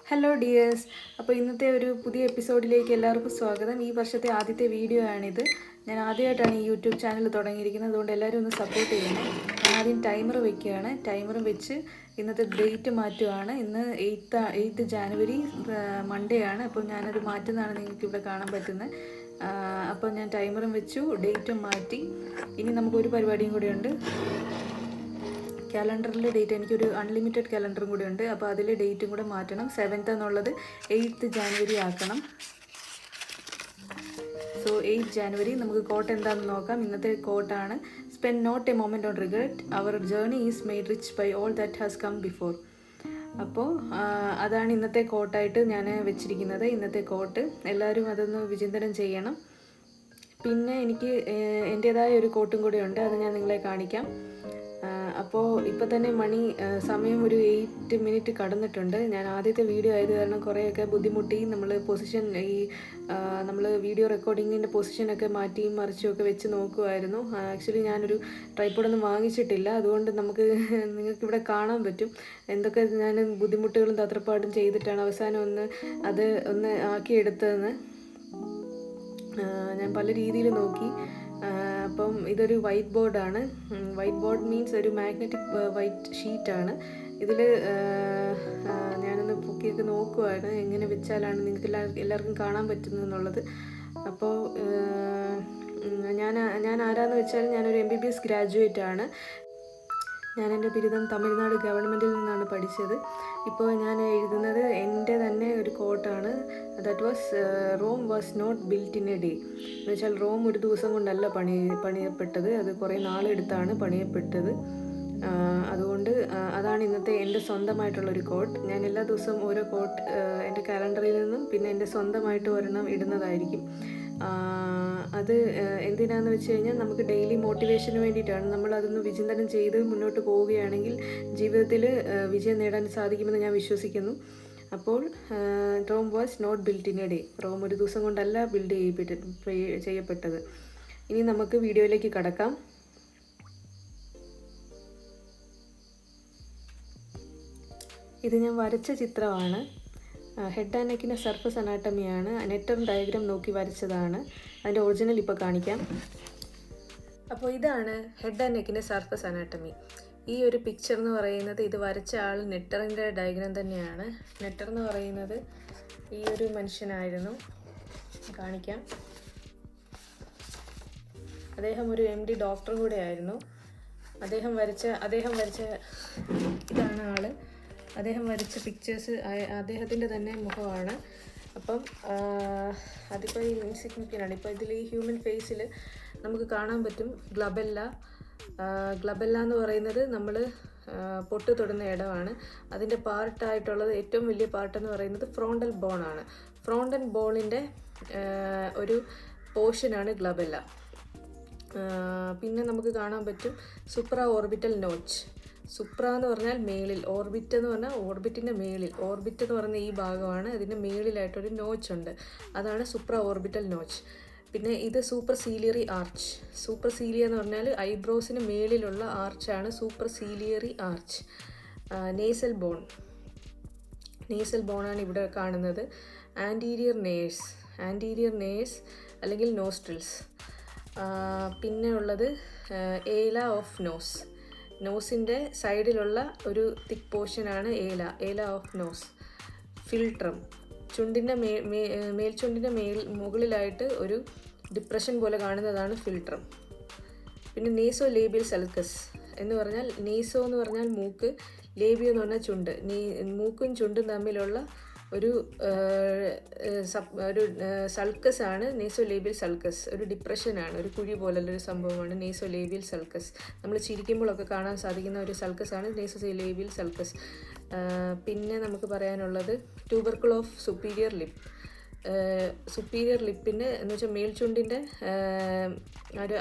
Hello dears, അപ്പോൾ ഇന്നത്തെ ഒരു പുതിയ എപ്പിസോഡിലേക്ക് എല്ലാവർക്കും സ്വാഗതം. ഈ വർഷത്തെ ആദ്യത്തെ വീഡിയോ ആണിത്. ഞാൻ ആദ്യമായിട്ടാണ് ഈ യൂട്യൂബ് ചാനൽ തുടങ്ങിയിരിക്കുന്നത്, അതുകൊണ്ട് എല്ലാവരും ഒന്ന് സപ്പോർട്ട് ചെയ്യണം. ഞാൻ ആദ്യം ടൈമർ വെക്കുകയാണ്. ടൈമർ വെച്ച് ഇന്നത്തെ ഡേറ്റ് മാറ്റുകയാണ്. ഇന്ന് 8th ജാനുവരി മൺഡേ ആണ്. അപ്പോൾ ഞാനത് മാറ്റുന്നതാണ് നിങ്ങൾക്ക് ഇവിടെ കാണാൻ പറ്റുന്നത്. അപ്പോൾ ഞാൻ ടൈമറും വെച്ചു, ഡേറ്റും മാറ്റി. ഇനി നമുക്കൊരു പരിപാടിയും കൂടെയുണ്ട്. കാലണ്ടറിലെ ഡേറ്റ് എനിക്കൊരു അൺലിമിറ്റഡ് കാലണ്ടറും കൂടെ ഉണ്ട്. അപ്പോൾ അതിലെ ഡേറ്റും കൂടെ മാറ്റണം. 7th എന്നുള്ളത് 8th ജാനുവരി ആക്കണം. സോ 8th ജാനുവരി നമുക്ക് കോട്ട് എന്താണെന്ന് നോക്കാം. ഇന്നത്തെ കോട്ടാണ് spend not a moment on regret, our journey is made rich by all that has come before. അപ്പോൾ അതാണ് ഇന്നത്തെ കോട്ടായിട്ട് ഞാൻ വെച്ചിരിക്കുന്നത്. ഇന്നത്തെ കോട്ട് എല്ലാവരും അതൊന്ന് വിചിന്തനം ചെയ്യണം. പിന്നെ എനിക്ക് എൻ്റേതായ ഒരു കോട്ടും കൂടെ ഉണ്ട്, അത് ഞാൻ നിങ്ങളെ കാണിക്കാം. അപ്പോൾ ഇപ്പോൾ തന്നെ സമയം ഒരു 8 മിനിറ്റ് കടന്നിട്ടുണ്ട്. ഞാൻ ആദ്യത്തെ വീഡിയോ ആയത് കാരണം കുറേയൊക്കെ ബുദ്ധിമുട്ടി. നമ്മൾ വീഡിയോ റെക്കോർഡിങ്ങിൻ്റെ പൊസിഷനൊക്കെ മാറ്റിയും മറിച്ചുമൊക്കെ വെച്ച് നോക്കുമായിരുന്നു. ആക്ച്വലി ഞാനൊരു ട്രൈപ്പോഡൊന്നും വാങ്ങിച്ചിട്ടില്ല, അതുകൊണ്ട് നിങ്ങൾക്കിവിടെ കാണാൻ പറ്റും എന്തൊക്കെ ഞാൻ ബുദ്ധിമുട്ടുകളും തത്രപ്പാടും ചെയ്തിട്ടാണ് അവസാനം ഒന്ന് ആക്കിയെടുത്തതെന്ന്. ഞാൻ പല രീതിയിൽ നോക്കി. അപ്പം ഇതൊരു വൈറ്റ് ബോർഡാണ്. വൈറ്റ് ബോർഡ് മീൻസ് ഒരു മാഗ്നറ്റിക് വൈറ്റ് ഷീറ്റാണ്. ഇതിൽ ഞാനൊന്ന് പൊക്കിയൊക്കെ നോക്കുവാണ് എങ്ങനെ വെച്ചാലാണ് നിങ്ങൾക്ക് എല്ലാവർക്കും കാണാൻ പറ്റുന്നതെന്നുള്ളത്. അപ്പോൾ ഞാൻ ആരാന്ന് വെച്ചാൽ ഞാനൊരു MBBS ഗ്രാജുവേറ്റ് ആണ്. ഞാൻ എൻ്റെ ബിരുദം തമിഴ്നാട് ഗവൺമെൻറ്റിൽ നിന്നാണ് പഠിച്ചത്. ഇപ്പോൾ ഞാൻ എഴുതുന്നത് എൻ്റെ തന്നെ ഒരു കോട്ടാണ്. That was Rome was not built in a day. എന്ന് വെച്ചാൽ റോം ഒരു ദിവസം കൊണ്ടല്ല പണിയപ്പെട്ടത്, അത് കുറേ നാളെടുത്താണ് പണിയപ്പെട്ടത്. അതുകൊണ്ട് അതാണ് ഇന്നത്തെ എൻ്റെ സ്വന്തമായിട്ടുള്ളൊരു കോട്ട്. ഞാൻ എല്ലാ ദിവസവും ഓരോ കോട്ട് എൻ്റെ കാലണ്ടറിൽ നിന്നും പിന്നെ എൻ്റെ സ്വന്തമായിട്ട് ഒരെണ്ണം ഇടുന്നതായിരിക്കും. അത് എന്തിനാന്ന് വെച്ച് കഴിഞ്ഞാൽ നമുക്ക് ഡെയിലി മോട്ടിവേഷന് വേണ്ടിയിട്ടാണ്. നമ്മൾ അതൊന്ന് വിചിന്തനം ചെയ്ത് മുന്നോട്ട് പോവുകയാണെങ്കിൽ ജീവിതത്തിൽ വിജയം നേടാൻ സാധിക്കുമെന്ന് ഞാൻ വിശ്വസിക്കുന്നു. അപ്പോൾ Rome was not built in a day. Rome ഒരു ദിവസം കൊണ്ടല്ല ബിൽഡ് ചെയ്യപ്പെട്ടത്. ഇനി നമുക്ക് വീഡിയോയിലേക്ക് കടക്കാം. ഇത് ഞാൻ വരച്ച ചിത്രമാണ്. ഹെഡ് ആൻഡ് നെക്കിൻ്റെ സർഫസ് അനാട്ടമിയാണ്. നെറ്റർ ഡയഗ്രാം നോക്കി വരച്ചതാണ്. അതിൻ്റെ ഒറിജിനൽ ഇപ്പോൾ കാണിക്കാം. അപ്പോൾ ഇതാണ് ഹെഡ് ആൻഡ് നെക്കിൻ്റെ സർഫസ് അനാട്ടമി. ഈ ഒരു പിക്ചർ എന്ന് പറയുന്നത് ഇത് വരച്ച ആൾ നെറ്ററിൻ്റെ ഡയഗ്രാം തന്നെയാണ്. നെറ്റർ എന്ന് പറയുന്നത് ഈ ഒരു മനുഷ്യനായിരുന്നു. കാണിക്കാം. അദ്ദേഹം ഒരു MD ഡോക്ടറും കൂടെ ആയിരുന്നു. അദ്ദേഹം വരച്ച ഇതാണ് ആള്. അദ്ദേഹം വരച്ച പിക്ചേഴ്സ് അദ്ദേഹത്തിൻ്റെ തന്നെ മുഖമാണ്. അപ്പം അതിപ്പോൾ ഇൻസിഗ്നിഫിക്കൻ്റ് ആണ്. ഇപ്പോൾ ഇതിൽ ഈ ഹ്യൂമൻ ഫേസിൽ നമുക്ക് കാണാൻ പറ്റും ഗ്ലബെല്ല എന്ന് പറയുന്നത് നമ്മൾ പൊട്ട് തൊടുന്ന ഇടമാണ്. അതിൻ്റെ പാർട്ടായിട്ടുള്ളത് ഏറ്റവും വലിയ പാർട്ടെന്ന് പറയുന്നത് ഫ്രോണ്ടൽ ബോണാണ്. ഫ്രോണ്ടൽ ബോണിൻ്റെ ഒരു പോർഷനാണ് ഗ്ലബെല്ല. പിന്നെ നമുക്ക് കാണാൻ പറ്റും സുപ്രാ ഓർബിറ്റൽ നോച്ച്. സുപ്ര എന്ന് പറഞ്ഞാൽ മേളിൽ, ഓർബിറ്റ് എന്ന് പറഞ്ഞാൽ ഓർബിറ്റിൻ്റെ മേളിൽ. ഓർബിറ്റ് എന്ന് പറയുന്ന ഈ ഭാഗമാണ്, അതിൻ്റെ മേളിലായിട്ടൊരു നോച്ച് ഉണ്ട്, അതാണ് സുപ്ര ഓർബിറ്റൽ നോച്ച്. പിന്നെ ഇത് സൂപ്പർസീലിയറി ആർച്ച്. സൂപ്പർസീലിയ എന്ന് പറഞ്ഞാൽ ഐബ്രോസിന് മേളിലുള്ള ആർച്ചാണ് സൂപ്പർസീലിയറി ആർച്ച്. നേസൽ ബോണാണ് ഇവിടെ കാണുന്നത്. ആൻറ്റീരിയർ നേഴ്സ് അല്ലെങ്കിൽ നോസ്ട്രിൽസ്. പിന്നെ ഉള്ളത് ഏല ഓഫ് നോസിൻ്റെ സൈഡിലുള്ള ഒരു തിക്ക് പോർഷനാണ് ഏല ഓഫ് നോസ്. ഫിൽട്രം, ചുണ്ടിൻ്റെ മേൽചുണ്ടിൻ്റെ മുകളിലായിട്ട് ഒരു ഡിപ്രഷൻ പോലെ കാണുന്നതാണ് ഫിൽട്രം. പിന്നെ നേസോ ലേബിയൽ സൽക്കസ് എന്ന് പറഞ്ഞാൽ, നേസോ എന്ന് പറഞ്ഞാൽ മൂക്ക്, ലേബിയോ എന്ന് പറഞ്ഞാൽ ചുണ്ട്. മൂക്കും ചുണ്ടും തമ്മിലുള്ള ഒരു സൾക്കസ് ആണ് നേസോ ലേബിയൽ സൾക്കസ്. ഒരു ഡിപ്രഷനാണ്, ഒരു കുഴി പോലുള്ളൊരു സംഭവമാണ് നേസോ ലേബിയൽ സൾക്കസ്. നമ്മൾ ചിരിക്കുമ്പോഴൊക്കെ കാണാൻ സാധിക്കുന്ന ഒരു സൾക്കസാണ് നേസോ ലേബിയൽ സൾക്കസ്. പിന്നെ നമുക്ക് പറയാനുള്ളത് ട്യൂബർക്കിൾ ഓഫ് സുപ്പീരിയർ ലിപ്പിൻ്റെ എന്ന് വെച്ചാൽ മേൽചുണ്ടിൻ്റെ ഒരു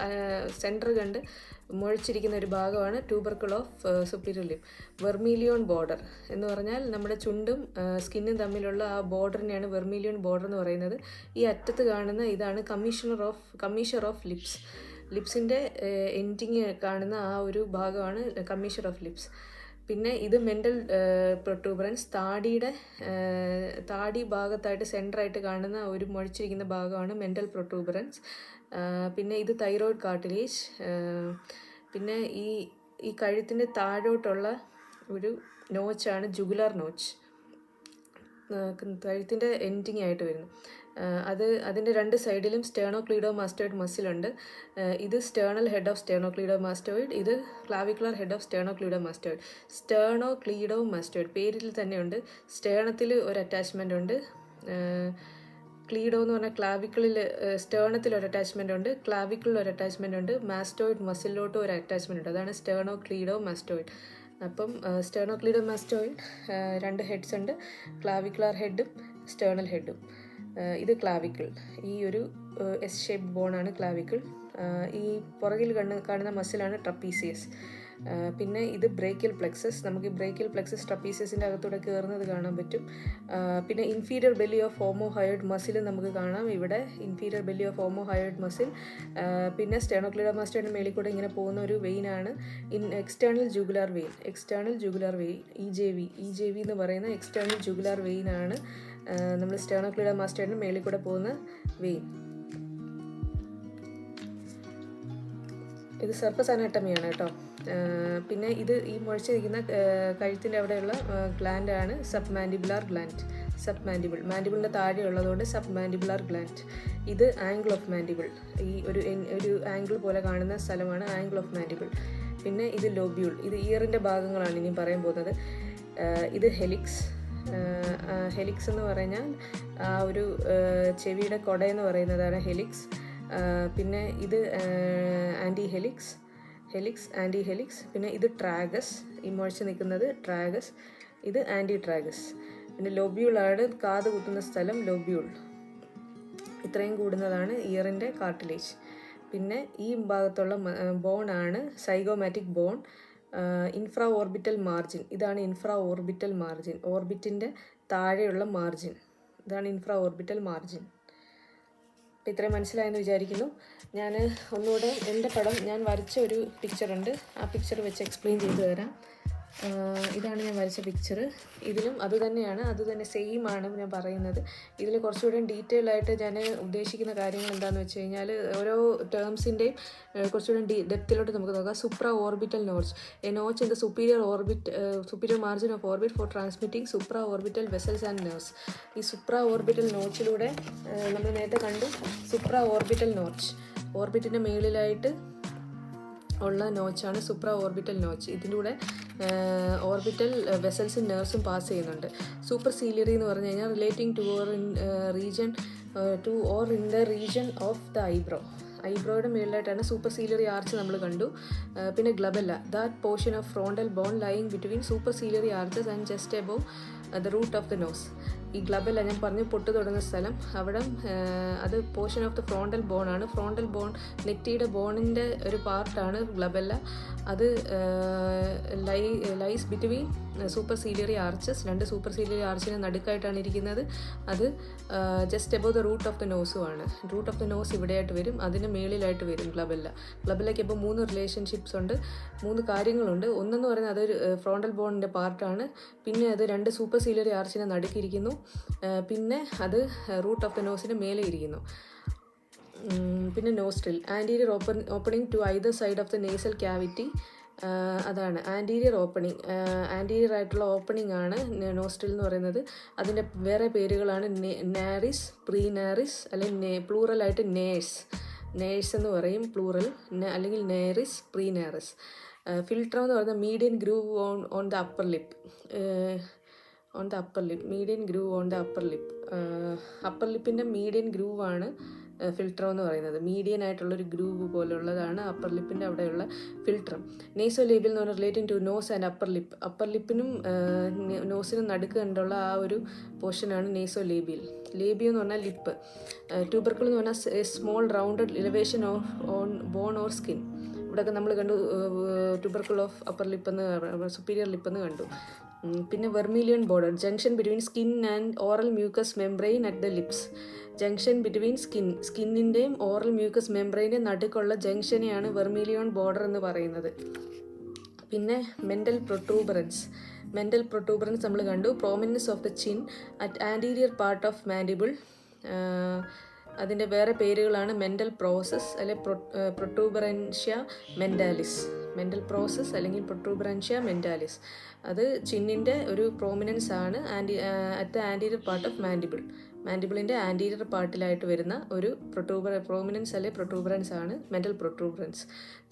സെൻറ്റർ കണ്ട് മുഴച്ചിരിക്കുന്ന ഒരു ഭാഗമാണ് tubercle of superior lip. Vermilion border എന്ന് പറഞ്ഞാൽ നമ്മുടെ ചുണ്ടും സ്കിന്നും തമ്മിലുള്ള ആ ബോർഡറിനെയാണ് വെർമീലിയോൺ ബോർഡർ എന്ന് പറയുന്നത്. ഈ അറ്റത്ത് കാണുന്ന ഇതാണ് കമ്മീഷർ ഓഫ് ലിപ്സിൻ്റെ എൻഡിങ് കാണുന്ന ആ ഒരു ഭാഗമാണ് കമ്മീഷർ ഓഫ് ലിപ്സ്. പിന്നെ ഇത് മെൻ്റൽ പ്രൊട്യൂബറൻസ്, താടി ഭാഗത്തായിട്ട് സെൻറ്ററായിട്ട് കാണുന്ന ഒരു മുഴച്ചിരിക്കുന്ന ഭാഗമാണ് മെൻ്റൽ പ്രൊട്യൂബറൻസ്. പിന്നെ ഇത് തൈറോയ്ഡ് കാർട്ടിലേജ്. പിന്നെ ഈ കഴുത്തിൻ്റെ താഴോട്ടുള്ള ഒരു നോച്ചാണ് ജുഗുലാർ നോച്ച്, കഴുത്തിൻ്റെ എൻഡിങ് ആയിട്ട് വരുന്നു. അതിൻ്റെ രണ്ട് സൈഡിലും സ്റ്റേണോക്ലീഡോമാസ്റ്റോയിഡ് മസിലുണ്ട്. ഇത് സ്റ്റേണൽ ഹെഡ് ഓഫ് സ്റ്റേണോക്ലീഡോമാസ്റ്റോയിഡ്, ഇത് ക്ലാവിക്കുലർ ഹെഡ് ഓഫ് സ്റ്റേണോക്ലീഡോമാസ്റ്റോയിഡ്. സ്റ്റേണോക്ലീഡോമാസ്റ്റോയിഡ് പേരിൽ തന്നെയുണ്ട്. സ്റ്റേണത്തിൽ ഒരു അറ്റാച്ച്മെൻ്റ് ഉണ്ട്. ക്ലീഡോ എന്ന് പറഞ്ഞാൽ ക്ലാവിക്കിളിൽ, സ്റ്റേണത്തിൽ ഒരു അറ്റാച്ച്മെൻ്റ് ഉണ്ട്, ക്ലാവിക്കിളിൽ ഒരു അറ്റാച്ച്മെൻ്റ് ഉണ്ട്, മാസ്റ്റോയിഡ് മസിലിലോട്ടും ഒരു അറ്റാച്ച്മെൻ്റ് ഉണ്ട്. അതാണ് സ്റ്റേണോക്ലീഡോമാസ്റ്റോയിഡ്. അപ്പം സ്റ്റേണോക്ലീഡോമാസ്റ്റോയിഡ് രണ്ട് ഹെഡ്സ് ഉണ്ട്, ക്ലാവിക്കുലർ ഹെഡും സ്റ്റേണൽ ഹെഡും. ഇത് ക്ലാവിക്കിൾ, ഈ ഒരു എസ് ഷേപ്പ് ബോണാണ് ക്ലാവിക്കിൾ. ഈ പുറകിൽ കാണുന്ന മസിലാണ് ട്രപ്പീസിയസ്. പിന്നെ ഇത് ബ്രേക്കിയൽ പ്ലെക്സസ്. നമുക്ക് ഈ ബ്രേക്കിയൽ പ്ലെക്സസ് ട്രപ്പീസിയസിൻ്റെ അകത്തൂടെ കയറുന്നത് കാണാൻ പറ്റും. പിന്നെ inferior belly of omohyoid muscle നമുക്ക് കാണാം ഇവിടെ, inferior belly of omohyoid muscle. പിന്നെ സ്റ്റേണോക്ലീഡോമാസ്റ്റോയിഡിൻ്റെ മേളിൽ കൂടെ ഇങ്ങനെ പോകുന്ന ഒരു വെയിനാണ് external jugular vein. E J V എന്ന് പറയുന്ന എക്സ്റ്റേണൽ ജുഗുലാർ വെയിനാണ് നമ്മൾ സ്റ്റേണോക്ലീഡോമാസ്റ്റോയിഡിൻ്റെ മേളിൽ കൂടെ പോകുന്ന വെയിൻ. ഇത് സർഫസ് അനാട്ടമിയാണ് കേട്ടോ. പിന്നെ ഇത് ഈ മുഴച്ചിരിക്കുന്ന കഴുത്തിൻ്റെ അവിടെയുള്ള ഗ്ലാൻഡാണ് സബ്മാൻഡിബുലാർ ഗ്ലാൻഡ്. മാൻഡിബിളിൻ്റെ താഴെ ഉള്ളതുകൊണ്ട് സബ്മാൻഡിബുലാർ ഗ്ലാൻഡ്. ഇത് ആംഗിൾ ഓഫ് മാൻഡിബിൾ, ഈ ഒരു ആംഗിൾ പോലെ കാണുന്ന സ്ഥലമാണ് ആംഗിൾ ഓഫ് മാൻഡിബിൾ. പിന്നെ ഇത് ലോബ്യൂൾ, ഇത് ഇയറിൻ്റെ ഭാഗങ്ങളാണ് ഇനി പറയാൻ പോകുന്നത്. ഇത് ഹെലിക്സ്. ഹെലിക്സ് എന്ന് പറഞ്ഞാൽ ആ ഒരു ചെവിയുടെ കൊടയെന്ന് പറയുന്നതാണ് ഹെലിക്സ്. പിന്നെ ഇത് ആൻറ്റി ഹെലിക്സ്, ആൻറ്റി ഹെലിക്സ്. പിന്നെ ഇത് ട്രാഗസ്, ഈ മുഴച്ച് നിൽക്കുന്നത് ട്രാഗസ്. ഇത് ആൻറ്റി ട്രാഗസ്. പിന്നെ ലോബ്യൂളാണ് കാത് കുത്തുന്ന സ്ഥലം, ലോബ്യൂൾ. ഇത്രയും കൂടുന്നതാണ് ഇയറിൻ്റെ കാർട്ടിലേജ്. പിന്നെ ഈ ഭാഗത്തുള്ള ബോണാണ് zygomatic bone. Infra orbital margin, ഇതാണ് ഇൻഫ്രാ ഓർബിറ്റൽ മാർജിൻ, ഓർബിറ്റിൻ്റെ താഴെയുള്ള മാർജിൻ, ഇതാണ് ഇൻഫ്രാ ഓർബിറ്റൽ മാർജിൻ. അപ്പോൾ ഇത്രയും മനസ്സിലായെന്ന് വിചാരിക്കുന്നു. ഞാൻ ഒന്നുകൂടെ എൻ്റെ പടം ഞാൻ വരച്ച ഒരു പിക്ചറുണ്ട്, ആ പിക്ചർ വെച്ച് എക്സ്പ്ലെയിൻ ചെയ്തു തരാം. ഇതാണ് ഞാൻ വരച്ച പിക്ചർ. ഇതിലും അത് തന്നെ സെയിം ആണ് ഞാൻ പറയുന്നത്. ഇതിൽ കുറച്ചുകൂടെ ഡീറ്റെയിൽ ആയിട്ട് ഞാൻ ഉദ്ദേശിക്കുന്ന കാര്യങ്ങൾ എന്താണെന്ന് വെച്ച് കഴിഞ്ഞാൽ ഓരോ ടേംസിൻ്റെയും കുറച്ചുകൂടെ ഡെപ്തിലോട്ട് നമുക്ക് നോക്കാം. Supra orbital notch, a notch in the superior margin of orbit for transmitting supra orbital vessels and nerves. ഈ സുപ്രാ ഓർബിറ്റൽ നോച്ചിലൂടെ നമ്മൾ നേരത്തെ കണ്ടു, സുപ്രാ ഓർബിറ്റൽ നോച്ച്, ഓർബിറ്റിൻ്റെ മേളിലായിട്ട് ഉള്ള നോച്ചാണ് സുപ്രാ ഓർബിറ്റൽ നോച്ച്. ഇതിലൂടെ ഓർബിറ്റൽ വെസൽസും നെർവ്സും പാസ് ചെയ്യുന്നുണ്ട്. സൂപ്പർ സീലിയറി എന്ന് പറഞ്ഞു കഴിഞ്ഞാൽ relating to or in the region of the eyebrow. ഐബ്രോയുടെ മേളിലായിട്ടാണ് സൂപ്പർ സീലിയറി ആർച്ച് നമ്മൾ കണ്ടു. പിന്നെ glabella, that portion of frontal bone lying between super ciliary arches and just above the root of the nose. ഈ glabella ഞാൻ പറഞ്ഞു പൊട്ട് തുടങ്ങുന്ന സ്ഥലം, അവിടെ അത് portion of the frontal bone ആണ്. ഫ്രോണ്ടൽ ബോൺ, നെറ്റിയുടെ ബോണിൻ്റെ ഒരു പാർട്ടാണ് ഗ്ലബെല്ല. അത് lies between super ciliary arches, രണ്ട് സൂപ്പർ സീലിയറി ആർച്ചിന് നടുക്കായിട്ടാണ് ഇരിക്കുന്നത്. അത് just above the root of the നോസുമാണ്. റൂട്ട് ഓഫ് ദ നോസ് ഇവിടെയായിട്ട് വരും, അതിന് മേളിലായിട്ട് വരും ഗ്ലബെല്ല. ഗ്ലബെല്ലയ്ക്ക് ഇപ്പോൾ 3 റിലേഷൻഷിപ്സ് ഉണ്ട്, 3 കാര്യങ്ങളുണ്ട്. ഒന്നെന്ന് പറയുന്നത് അതൊരു ഫ്രോണ്ടൽ ബോണിൻ്റെ പാർട്ടാണ്. പിന്നെ അത് 2 സൂപ്പർ സീലിയറി ആർച്ചിനെ നടുക്കിയിരിക്കുന്നു. പിന്നെ അത് റൂട്ട് ഓഫ് ദ നോസിന് മേലെ ഇരിക്കുന്നു. പിന്നെ nostril, anterior opening to either side of the nasal cavity. അതാണ് ആൻറ്റീരിയർ ഓപ്പണിംഗ്, ആൻറ്റീരിയർ ആയിട്ടുള്ള ഓപ്പണിംഗ് ആണ് നോസ്ട്രിൽ എന്ന് പറയുന്നത്. അതിൻ്റെ വേറെ പേരുകളാണ് നാരിസ്, പ്രീ നാരിസ്, അല്ലെങ്കിൽ പ്ലൂറലായിട്ട് നേഴ്സ് എന്ന് പറയും പ്ലൂറൽ, അല്ലെങ്കിൽ നേറിസ്, പ്രീ നാരിസ്. ഫിൽട്രം എന്ന് പറയുന്നത് median groove on the upper lip, median groove on the upper lip. Upper ലിപ്പിൻ്റെ മീഡിയൻ ഗ്രൂവാണ് ഫിൽട്രം എന്ന് പറയുന്നത്. മീഡിയൻ ആയിട്ടുള്ളൊരു ഗ്രൂവ് പോലുള്ളതാണ് അപ്പർ ലിപ്പിൻ്റെ അവിടെയുള്ള ഫിൽട്രം. നേസോ ലേബിയൽ എന്ന് പറഞ്ഞാൽ relating to nose and upper lip. Upper ലിപ്പിനും നോസിനും നടുക്ക് കണ്ടുള്ള ആ ഒരു പോർഷനാണ് നേസോ ലേബിയൽ. ലേബിയം എന്ന് പറഞ്ഞാൽ ലിപ്പ്. ട്യൂബർക്കിൾ എന്ന് പറഞ്ഞാൽ small rounded elevation on bone or skin. ഇവിടെയൊക്കെ നമ്മൾ കണ്ടു ട്യൂബർക്കിൾ ഓഫ് അപ്പർ ലിപ്പെന്ന്, സുപ്പീരിയർ ലിപ്പെന്ന് കണ്ടു. പിന്നെ vermilion border, junction between skin and oral mucous membrane at the lips. Junction between സ്കിന്നിൻ്റെയും ഓറൽ മ്യൂക്കസ് മെംബ്രെയിൻ്റെയും നടുക്കുള്ള ജംഗ്ഷനെയാണ് വെർമീലിയൻ ബോർഡർ എന്ന് പറയുന്നത്. പിന്നെ മെൻ്റൽ പ്രൊട്രൂബറൻസ് നമ്മൾ കണ്ടു. Prominence of the chin at anterior part of mandible. അതിൻ്റെ വേറെ പേരുകളാണ് മെൻ്റൽ പ്രോസസ് അല്ലെ പ്രൊട്രൂബറൻഷ്യ മെൻ്റാലിസ്. മെൻ്റൽ പ്രോസസ് അല്ലെങ്കിൽ പ്രൊട്രൂബറൻഷ്യ മെൻ്റാലിസ് അത് ചിന്നിൻ്റെ ഒരു പ്രോമിനൻസ് ആണ് at the anterior part of മാൻഡിബിളിൻ്റെ ആൻറ്റീരിയർ പാർട്ടിലായിട്ട് വരുന്ന ഒരു പ്രോമിനൻസ് അല്ലെ പ്രൊട്രൂബറൻസ് ആണ് mental protuberance.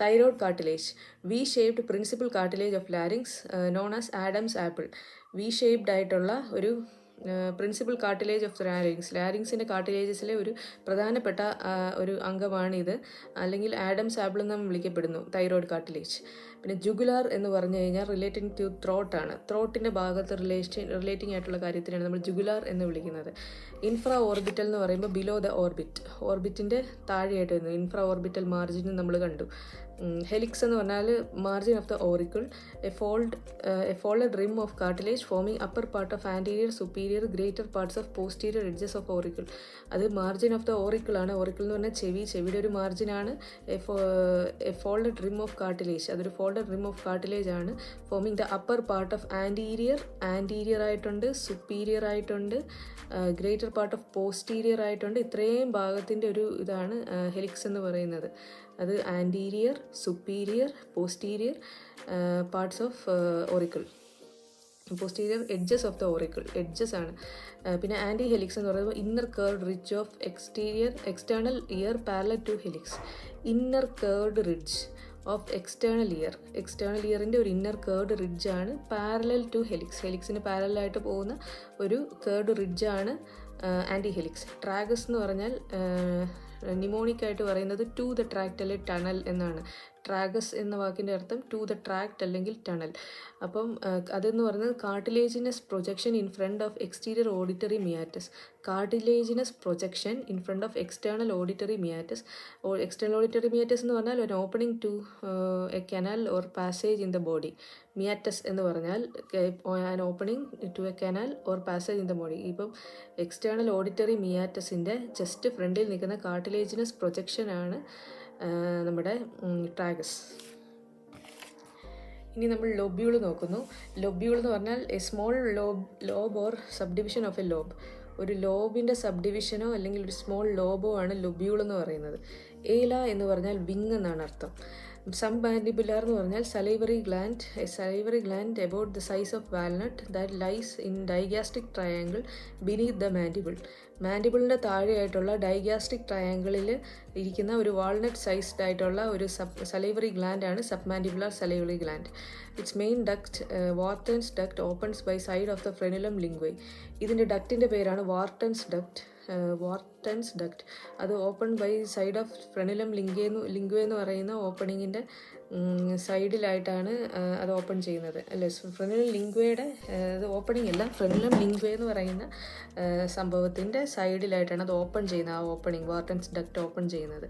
Thyroid cartilage, V shaped principal cartilage of larynx known as Adam's apple. V shaped ആയിട്ടുള്ള ഒരു പ്രിൻസിപ്പൽ കാർട്ടിലേജ് ഓഫ് ലാരിങ്സിൻ്റെ കാർട്ടിലേജസിലെ ഒരു പ്രധാനപ്പെട്ട ഒരു അംഗമാണിത്, അല്ലെങ്കിൽ ആഡംസ് ആപ്പിൾ എന്നും വിളിക്കപ്പെടുന്നു തൈറോയ്ഡ് കാർട്ടിലേജ്. പിന്നെ ജുഗുലാർ എന്ന് പറഞ്ഞു കഴിഞ്ഞാൽ റിലേറ്റിംഗ് ടു ത്രോട്ടാണ്. ത്രോട്ടിൻ്റെ ഭാഗത്ത് റിലേറ്റിംഗ് ആയിട്ടുള്ള കാര്യത്തിനാണ് നമ്മൾ ജുഗുലാർ എന്ന് വിളിക്കുന്നത്. ഇൻഫ്രാ ഓർബിറ്റൽ എന്ന് പറയുമ്പോൾ ബിലോ ദ ഓർബിറ്റിൻ്റെ താഴെയായിട്ട് വരുന്നത് ഇൻഫ്രാ ഓർബിറ്റൽ മാർജിൻ നമ്മൾ കണ്ടു. ഹെലിക്സ് എന്ന് പറഞ്ഞാൽ margin of the auricle, a folded rim of cartilage forming upper part of anterior superior greater parts of posterior edges of auricle. അത് മാർജിൻ ഓഫ് ദ ഓറിക്കിൾ ആണ്. Auricle എന്ന് പറഞ്ഞാൽ ചെവിയുടെ ഒരു മാർജിനാണ് a folded rim of cartilage. അതൊരു folded rim of cartilage ആണ്. Forming the upper part of anterior ആയിട്ടുണ്ട്, സുപ്പീരിയർ ആയിട്ടുണ്ട്, ഗ്രേറ്റർ പാർട്ട് ഓഫ് പോസ്റ്റീരിയർ ആയിട്ടുണ്ട്. ഇത്രയും ഭാഗത്തിൻ്റെ ഒരു ഇതാണ് ഹെലിക്സ് എന്ന് പറയുന്നത്. അത് anterior, superior, posterior parts of auricle, posterior edges of the auricle, edges ആണ്. പിന്നെ ആൻറ്റി ഹെലിക്സ് എന്ന് പറയുമ്പോൾ inner curved ridge of external ear parallel to helix. Inner curved ridge of external ഇയറിൻ്റെ ഒരു ഇന്നർ കർവ്ഡ് റിഡ്ജാണ് പാരലൽ ടു ഹെലിക്സിന് പാരലായിട്ട് പോകുന്ന ഒരു കർവ്ഡ് റിഡ്ജാണ് ആൻറ്റി ഹെലിക്സ്. ട്രാഗസ് എന്ന് പറഞ്ഞാൽ നിമോണിക് ആയിട്ട് പറയുന്നത് ടു ദ ട്രാക്ട് അല്ലെങ്കിൽ ടണൽ എന്നാണ്. ട്രാഗസ് എന്ന വാക്കിൻ്റെ അർത്ഥം ടു ദ ട്രാക്ട് അല്ലെങ്കിൽ ടണൽ. അപ്പം അതെന്ന് പറയുന്നത് cartilaginous projection in front of exterior auditory meatus. Cartilaginous projection in front of external auditory meatus. External auditory meatus എന്ന് പറഞ്ഞാൽ ഒരു opening to a canal or passage in the body. Meatus എന്ന് പറഞ്ഞാൽ an opening to a canal or passage in the body. ഇപ്പം external auditory മിയാറ്റസിൻ്റെ just ഫ്രണ്ടിൽ നിൽക്കുന്ന cartilaginous പ്രൊജക്ഷനാണ് നമ്മുടെ ട്രാഗസ്. ഇനി നമ്മൾ ലൊബ്യൂൾ നോക്കുന്നു. ലൊബ്യൂൾ എന്ന് പറഞ്ഞാൽ A small lobe or sub division of A lobe. ഒരു ലോബിൻ്റെ സബ് ഡിവിഷനോ അല്ലെങ്കിൽ ഒരു സ്മോൾ ലോബോ ആണ് ലൊബ്യൂൾ എന്ന് പറയുന്നത്. ഏല എന്ന് പറഞ്ഞാൽ വിങ് എന്നാണ് അർത്ഥം. സബ്മാൻഡിബുലാർ എന്ന് പറഞ്ഞാൽ salivary gland about the size of walnut that lies in digastric triangle beneath the mandible. മാൻഡിബിളിൻ്റെ താഴെയായിട്ടുള്ള ഡൈഗാസ്ട്രിക് ട്രയാങ്കിളിൽ ഇരിക്കുന്ന ഒരു വാൾനട്ട് സൈസ്ഡ് ആയിട്ടുള്ള ഒരു സലൈവറി ഗ്ലാൻഡാണ് submandibular salivary gland. Its main duct Wharton's duct opens by side of the frenulum linguae. ഇതിൻ്റെ ഡക്റ്റിൻ്റെ പേരാണ് വാർട്ടൻസ് ഡക്റ്റ്. അത് open by side of frenulum linguae എന്ന് പറയുന്ന ഓപ്പണിങ്ങിൻ്റെ സൈഡിലായിട്ടാണ് അത് ഓപ്പൺ ചെയ്യുന്നത്. അല്ലേ, ഫ്രെനുലം ലിംഗ്വേയുടെ അത് ഓപ്പണിംഗ് അല്ല, ഫ്രെനുലം ലിംഗ്വേ എന്ന് പറയുന്ന സംഭവത്തിൻ്റെ സൈഡിലായിട്ടാണ് അത് ഓപ്പൺ ചെയ്യുന്നത്. ആ ഓപ്പണിംഗ് വാർട്ടൻസ് ഡക്റ്റ് ഓപ്പൺ ചെയ്യുന്നത്.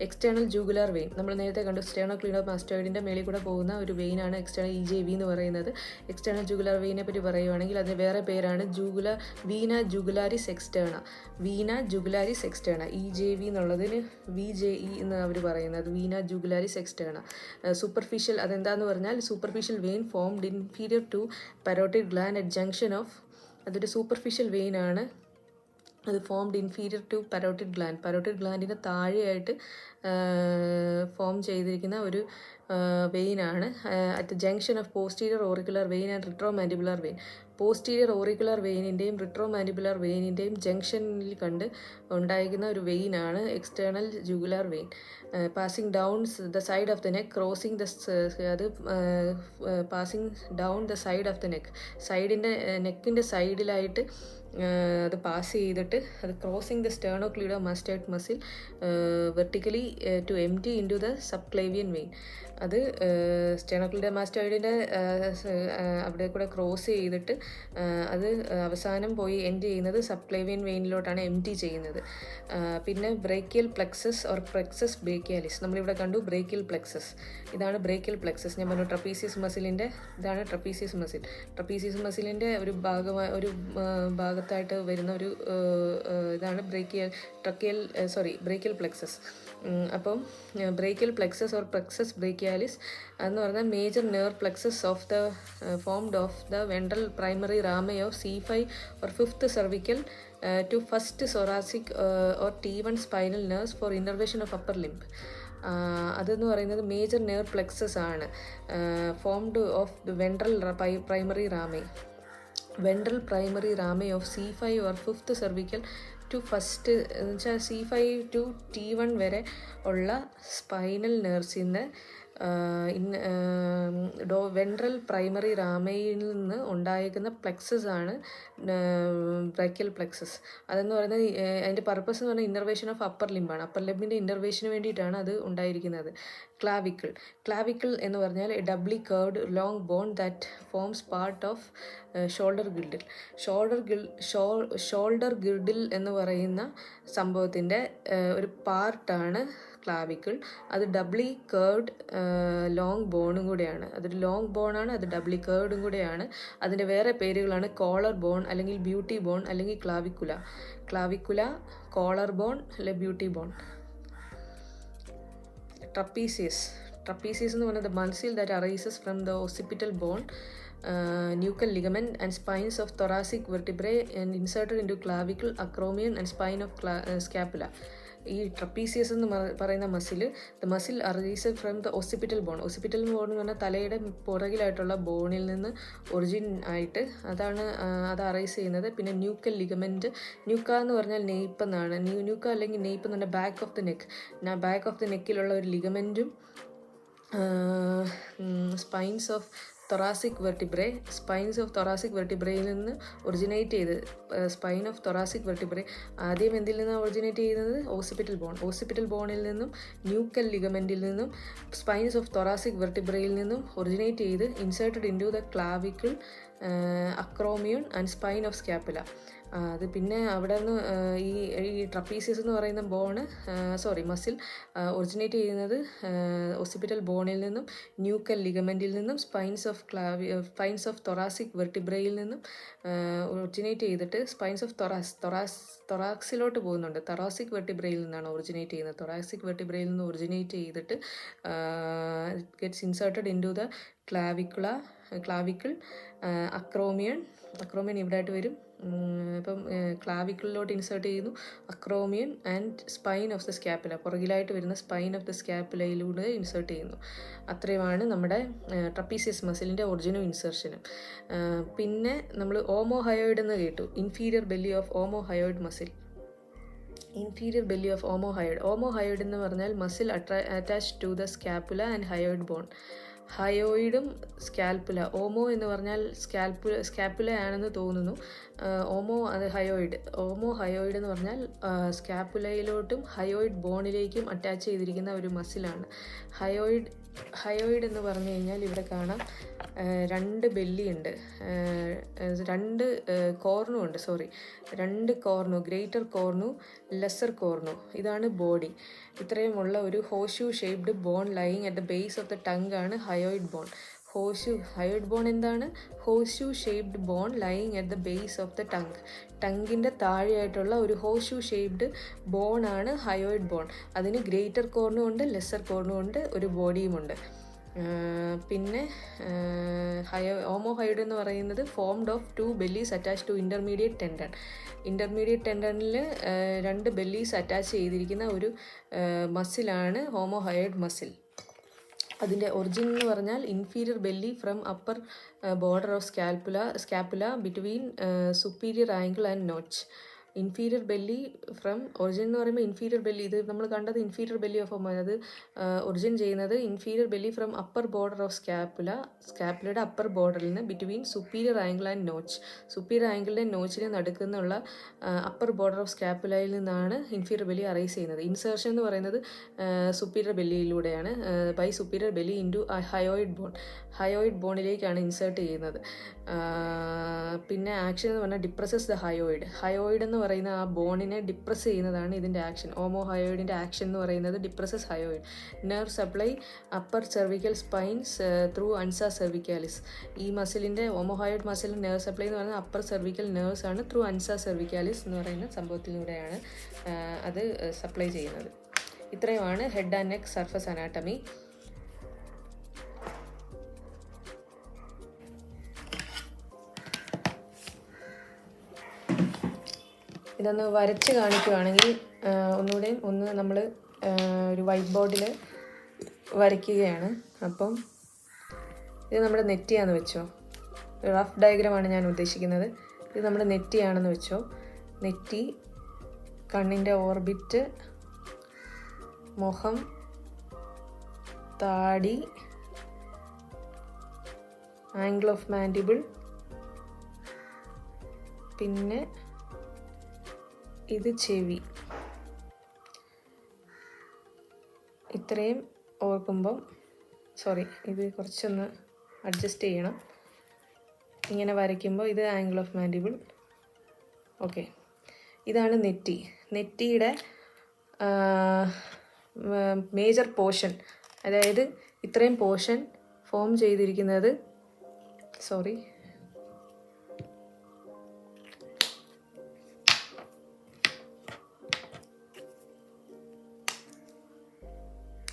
എക്സ്റ്റേണൽ ജൂഗുലാർ വെയിൻ നമ്മൾ നേരത്തെ കണ്ടു. സ്റ്റേണോക്ലിഡോമാസ്റ്റോയിഡിൻ്റെ മേളിൽ കൂടെ പോകുന്ന ഒരു വെയിനാണ് എക്സ്റ്റേണൽ EJV എന്ന് പറയുന്നത്. എക്സ്റ്റേണൽ ജൂഗുലാർ വെയിനെ പറ്റി പറയുവാണെങ്കിൽ അതിന് വേറെ പേരാണ് വീന ജുഗുലാരിസ് എക്സ്റ്റേണ. EJV എന്നുള്ളതിന് VJE എന്ന് അവർ പറയുന്നത് വീന ജുഗുലാരിസ് എക്സ്റ്റേണ. സൂപ്പർഫിഷ്യൽ അതെന്താന്ന് പറഞ്ഞാൽ superficial vein formed inferior to parotid gland at junction of. അതൊരു സൂപ്പർഫിഷ്യൽ വെയിൻ ആണ്. അത് ഫോംഡ് ഇൻഫീരിയർ ടു പരോട്ടിഡ് ഗ്ലാൻഡിന് താഴെയായിട്ട് ഫോം ചെയ്തിരിക്കുന്ന ഒരു വെയിനാണ്. At junction of posterior auricular vein and retromandibular vein. Posterior auricular വെയിനിൻ്റെയും റിട്രോമാൻഡിബുലാർ വെയിനിൻ്റെയും ജംഗ്ഷനിൽ കണ്ട് ഉണ്ടായിരിക്കുന്ന ഒരു വെയിനാണ് external jugular vein. Passing down the side of the neck, crossing passing down the side of the neck. നെക്കിൻ്റെ സൈഡിലായിട്ട് അത് പാസ് ചെയ്തിട്ട് അത് crossing the sternocleidomastoid muscle vertically to empty in to the subclavian vein. അത് സ്റ്റേർണോക്ലീഡോമാസ്റ്റോയിഡിൻ്റെ അവിടെ കൂടെ cross ചെയ്തിട്ട് അത് അവസാനം പോയി എൻഡ് ചെയ്യുന്നത് സബ്ക്ലേവിയൻ വെയിനിലോട്ടാണ് എംറ്റി ചെയ്യുന്നത്. പിന്നെ ബ്രേക്കിയൽ പ്ലെക്സസ് ഓർ പ്ലെക്സസ് ബ്രേക്കിയാലിസ് നമ്മളിവിടെ കണ്ടു. ബ്രേക്കിയൽ പ്ലെക്സസ്, ഇതാണ് ബ്രേക്കിയൽ പ്ലെക്സസ്. ഞാൻ പറഞ്ഞു ട്രപ്പീസിയസ് മസിലിൻ്റെ ഇതാണ് ട്രപ്പീസിയസ് മസിലിൻ്റെ ഒരു ഭാഗത്ത് ഭാഗത്തായിട്ട് വരുന്ന ഒരു ഇതാണ് ബ്രേക്കിയൽ പ്ലെക്സസ്. അപ്പം brachial plexus or plexus brachialis എന്ന് പറഞ്ഞാൽ major nerve plexus of the formed of the ventral primary rami of C5 or 5th cervical to 1st thoracic or T1 spinal nerves for innervation of upper limb. അതെന്ന് പറയുന്നത് major nerve plexus ആണ്, formed of the ventral primary rami of C5 or 5th cervical to first എന്ന് വെച്ചാൽ C5 to T1 വരെ ഉള്ള spinal നെർവ്സിന് ventral primary റാമയിൽ നിന്ന് ഉണ്ടായിരിക്കുന്ന പ്ലെക്സസ് ആണ് ബ്രേക്കിയൽ പ്ലെക്സസ്. അതെന്ന് പറയുന്നത് അതിൻ്റെ പർപ്പസ് എന്ന് പറഞ്ഞാൽ ഇന്നർവേഷൻ ഓഫ് അപ്പർ ലിംബാണ്. അപ്പർ ലിംബിൻ്റെ ഇന്നർവേഷന് വേണ്ടിയിട്ടാണ് അത് ഉണ്ടായിരിക്കുന്നത്. ക്ലാവിക്കിൾ എന്ന് പറഞ്ഞാൽ a doubly curved long bone that forms part of shoulder girdle എന്ന് പറയുന്ന സംഭവത്തിൻ്റെ ഒരു പാർട്ടാണ് ക്ലാവിക്കിൾ. അത് ഡബ്ലി കേർവ്ഡ് ലോങ് ബോണും കൂടെയാണ്. അതൊരു ലോങ് ബോണാണ്, അത് ഡബ്ലി കേർവ്ഡും കൂടെയാണ്. അതിൻ്റെ വേറെ പേരുകളാണ് കോളർ ബോൺ, അല്ലെങ്കിൽ ബ്യൂട്ടി ബോൺ, അല്ലെങ്കിൽ ക്ലാവിക്കുല, കോളർ ബോൺ, അല്ലെ ബ്യൂട്ടി ബോൺ. ട്രപ്പീസിയസ് എന്ന് പറയുന്നത് the muscle that arises from the occipital bone, nuchal ligament and spines of thoracic vertebrae and inserted into clavicle, acromion and spine of scapula. ഈ trapezius എന്ന് പറയുന്ന the muscle arises from the occipital bone എന്ന് പറഞ്ഞാൽ തലയുടെ പുറകിലായിട്ടുള്ള ബോണിൽ നിന്ന് origin ആയിട്ട് അത് arise ചെയ്യുന്നത്. പിന്നെ ന്യൂക്കൽ ലിഗമെൻറ്റ്, ന്യൂക്ക എന്ന് പറഞ്ഞാൽ നെയ്പ്പ് എന്നാണ്. ന്യൂക്ക അല്ലെങ്കിൽ നെയ്പ്പ് എന്ന് പറഞ്ഞാൽ ബാക്ക് ഓഫ് ദ നെക്കിലുള്ള ഒരു ലിഗമെൻറ്റും സ്പൈൻസ് ഓഫ് തൊറാസിക് വെർട്ടിബ്രയിൽ നിന്ന് ഒറിജിനേറ്റ് ചെയ്ത് സ്പൈൻ ഓഫ് തൊറാസിക് വെർട്ടിബ്രേ ആദ്യം എന്തിൽ നിന്നാണ് ഒറിജിനേറ്റ് ചെയ്യുന്നത്? ഓസിപ്പിറ്റൽ ബോണിൽ നിന്നും ന്യൂക്കൽ ലിഗമെൻറ്റിൽ നിന്നും സ്പൈൻസ് ഓഫ് തൊറാസിക് വെർട്ടിബ്രയിൽ നിന്നും ഒറിജിനേറ്റ് ചെയ്ത് inserted in to the clavicle, acromion and spine of scapula. അത് പിന്നെ അവിടെ നിന്ന് ഈ ട്രപ്പീസിയസ് എന്ന് പറയുന്ന മസിൽ ഒറിജിനേറ്റ് ചെയ്യുന്നത് ഒസിപ്പിറ്റൽ ബോണിൽ നിന്നും ന്യൂക്കൽ ലിഗമെൻറ്റിൽ നിന്നും സ്പൈൻസ് ഓഫ് തൊറാസിക് വെർട്ടിബ്രയിൽ നിന്നും ഒറിജിനേറ്റ് ചെയ്തിട്ട് സ്പൈൻസ് ഓഫ് തൊറാക്സിലോട്ട് പോകുന്നുണ്ട്. തൊറാസിക് വെർട്ടിബ്രയിൽ നിന്നാണ് ഒറിജിനേറ്റ് ചെയ്യുന്നത്. തൊറാസിക് വെർട്ടിബ്രയിൽ നിന്ന് ഒറിജിനേറ്റ് ചെയ്തിട്ട് gets inserted in to the clavicle, acromion ഇവിടെ ആയിട്ട് വരും. ഇപ്പം ക്ലാവിക്കിളിലോട്ട് ഇൻസേർട്ട് ചെയ്യുന്നു, acromion and spine of the scapula, പുറകിലായിട്ട് വരുന്ന സ്പൈൻ ഓഫ് ദ സ്കാപ്പുലയിലൂടെ ഇൻസേർട്ട് ചെയ്യുന്നു. അത്രയുമാണ് നമ്മുടെ ട്രപ്പീസിയസ് മസിലിൻ്റെ ഒറിജിനും ഇൻസേർഷനും. പിന്നെ നമ്മൾ ഓമോഹയോയിഡ് എന്ന് കേട്ടു. Inferior belly of omohyoid muscle. Omohyoid എന്ന് പറഞ്ഞാൽ muscle attached to the scapula and hyoid bone. ഹയോയിഡും സ്കാൽപ്പുല, ഓമോ എന്ന് പറഞ്ഞാൽ സ്കാപ്പുല ആണെന്ന് തോന്നുന്നു. ഹയോയിഡ് എന്ന് പറഞ്ഞാൽ സ്കാപ്പുലയിലോട്ടും ഹയോയിഡ് ബോണിലേക്കും അറ്റാച്ച് ചെയ്തിരിക്കുന്ന ഒരു മസിലാണ്. ഹയോയിഡ് എന്ന് പറഞ്ഞു കഴിഞ്ഞാൽ ഇവിടെ കാണാം രണ്ട് ബെല്ലിയുണ്ട്, രണ്ട് കോർണു, ഗ്രേറ്റർ കോർണു, ലെസ്സർ കോർണു. ഇതാണ് ബോഡി. ഇത്രയുമുള്ള ഒരു horseshoe shaped bone lying at the base of the tongue ആണ് ഹയോയിഡ് ബോൺ. ഹയോയിഡ് ബോൺ എന്താണ്? Horseshoe shaped bone lying at the base of the ടങ്ങിൻ്റെ താഴെയായിട്ടുള്ള ഒരു ഹോഷു ഷേപ്ഡ് ബോൺ ആണ് ഹയോയിഡ് ബോൺ. അതിന് ഗ്രേറ്റർ കോർണും ഉണ്ട്, ലെസ്സർ കോർണും ഉണ്ട്, ഒരു ബോഡിയുമുണ്ട്. പിന്നെ ഓമോഹയോയിഡ് എന്ന് പറയുന്നത് formed of 2 bellies attach to intermediate ടെൻഡനിൽ 2 ബെല്ലീസ് അറ്റാച്ച് ചെയ്തിരിക്കുന്ന ഒരു മസിലാണ് ഓമോഹയോയിഡ് മസിൽ. അതിൻ്റെ ഒറിജിൻ എന്ന് പറഞ്ഞാൽ inferior belly from upper border of scapula between superior angle and notch. Inferior belly from origin എന്ന് പറയുമ്പോൾ ഇൻഫീരിയർ ബെല്ലി, ഇത് നമ്മൾ കണ്ടത് ഇൻഫീരിയർ ബെല്ലി ഓഫ് അത് ഒറിജിൻ ചെയ്യുന്നത് inferior belly from upper border of സ്കാപ്പുലയുടെ അപ്പർ ബോർഡറിൽ നിന്ന് between superior angle and notch. Superior ആംഗിളിൻ്റെ നോച്ചിനെ നടുക്കുന്നുള്ള അപ്പർ ബോർഡർ ഓഫ് സ്കാപ്പുലയിൽ നിന്നാണ് ഇൻഫീരിയർ ബെല്ലി അറൈസ് ചെയ്യുന്നത്. ഇൻസേർഷൻ എന്ന് പറയുന്നത് സുപ്പീരിയർ ബെല്ലിയിലൂടെയാണ്, by superior belly into hyoid bone. Hyoid ബോണിലേക്കാണ് ഇൻസേർട്ട് ചെയ്യുന്നത്. പിന്നെ ആക്ഷൻ എന്ന് പറഞ്ഞാൽ ഡിപ്രസസ് ദ ഹയോയിഡ്. ഹയോയിഡ് എന്ന് പറയുന്ന ആ ബോണിനെ ഡിപ്രസ് ചെയ്യുന്നതാണ് ഇതിൻ്റെ ആക്ഷൻ. ഓമോ ഹയോയിഡിൻ്റെ ആക്ഷൻ എന്ന് പറയുന്നത് depresses hyoid. Nerve supply upper cervical spines through ansa cervicalis. ഈ മസിലിൻ്റെ ഓമോഹയോയിഡ് മസിലിൻ്റെ നെർവ് സപ്ലൈ എന്ന് പറയുന്നത് അപ്പർ സെർവിക്കൽ നെർവ്സ് ആണ്. ത്രൂ അൻസ സെർവിക്കാലിസ് എന്ന് പറയുന്ന സംഭവത്തിലൂടെയാണ് അത് സപ്ലൈ ചെയ്യുന്നത്. ഇത്രയുമാണ് head and neck surface anatomy. ഇതൊന്ന് വരച്ച് കാണിക്കുകയാണെങ്കിൽ ഒന്ന് നമ്മൾ ഒരു വൈറ്റ് ബോർഡിൽ വരയ്ക്കുകയാണ്. അപ്പം ഇത് നമ്മുടെ നെറ്റിയാണെന്ന് വെച്ചോ. റഫ് ഡയഗ്രമാണ് ഞാൻ ഉദ്ദേശിക്കുന്നത്. ഇത് നമ്മുടെ നെറ്റിയാണെന്ന് വെച്ചോ. നെറ്റി, കണ്ണിൻ്റെ ഓർബിറ്റ്, മുഖം, താടി, ആംഗിൾ ഓഫ് മാൻഡിബിൾ, പിന്നെ ഇത് ചെവി. ഇത്രയും ഓർക്കുമ്പം ഇത് കുറച്ചൊന്ന് അഡ്ജസ്റ്റ് ചെയ്യണം. ഇങ്ങനെ വരയ്ക്കുമ്പോൾ ഇത് ആംഗിൾ ഓഫ് മാൻഡിബിൾ. ഓക്കെ, ഇതാണ് നെറ്റി. നെറ്റിയുടെ മേജർ പോർഷൻ, അതായത് ഇത്രയും പോർഷൻ ഫോം ചെയ്തിരിക്കുന്നത്